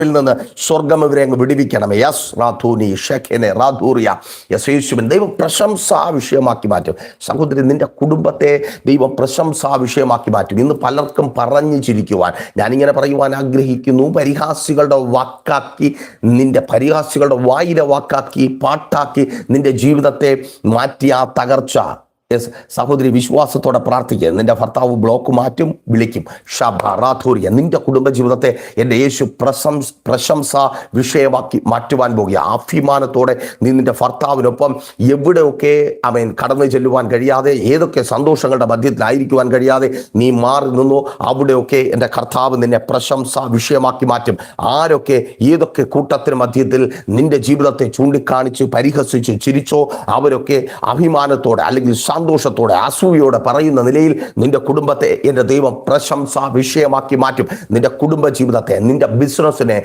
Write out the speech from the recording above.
നിന്ന് സ്വർഗം ഇവരെ അങ്ങ് വിടുവിക്കണമേ. യസ് റാഥൂനി ഷെഖനെ റാധൂറിയ യസ് യേശുവിൻ ദൈവം പ്രശംസാ വിഷയമാക്കി മാറ്റും. സഹോദരി, നിന്റെ കുടുംബത്തെ ദൈവം പ്രശംസാ വിഷയമാക്കി മാറ്റും. ഇന്ന് പലർക്കും പറഞ്ഞു ചിരിക്കുവാൻ, ഞാനിങ്ങനെ പറയുവാൻ ആഗ്രഹിക്കുന്നു, പരിഹാസികളുടെ വാക്കാക്കി, നിന്റെ പരിഹാസികളുടെ വായിലെ വാക്കാക്കി, പാട്ടാക്കി നിന്റെ ജീവിതത്തെ മാറ്റിയ ആ തകർച്ച. സഹോദരി, വിശ്വാസത്തോടെ പ്രാർത്ഥിക്കുക. നിന്റെ ഭർത്താവ് ബ്ലോക്ക് മാറ്റും, വിളിക്കും. ഷബറാധൂരിയ നിന്റെ കുടുംബജീവിതത്തെ എൻ്റെ യേശു പ്രശംസ വിഷയമാക്കി മാറ്റുവാൻ പോകുക. അഭിമാനത്തോടെ നീ നിന്റെ ഭർത്താവിനൊപ്പം എവിടെയൊക്കെ അവൻ കടന്നു ചെല്ലുവാൻ കഴിയാതെ, ഏതൊക്കെ സന്തോഷങ്ങളുടെ മധ്യത്തിലായിരിക്കുവാൻ കഴിയാതെ നീ മാറി നിന്നു, അവിടെയൊക്കെ എൻ്റെ കർത്താവ് നിന്നെ പ്രശംസ വിഷയമാക്കി മാറ്റും. ആരൊക്കെ ഏതൊക്കെ കൂട്ടത്തിന് മധ്യത്തിൽ നിന്റെ ജീവിതത്തെ ചൂണ്ടിക്കാണിച്ച് പരിഹസിച്ച് ചിരിച്ചോ, അവരൊക്കെ അഭിമാനത്തോടെ അല്ലെങ്കിൽ സന്തോഷത്തോടെ അസൂയോടെ പറയുന്ന നിലയിൽ നിന്റെ കുടുംബത്തെ എൻ്റെ ദൈവം പ്രശംസാ വിഷയമാക്കി മാറ്റും. നിന്റെ കുടുംബ ജീവിതത്തെ, നിന്റെ ബിസിനസ്സിനെ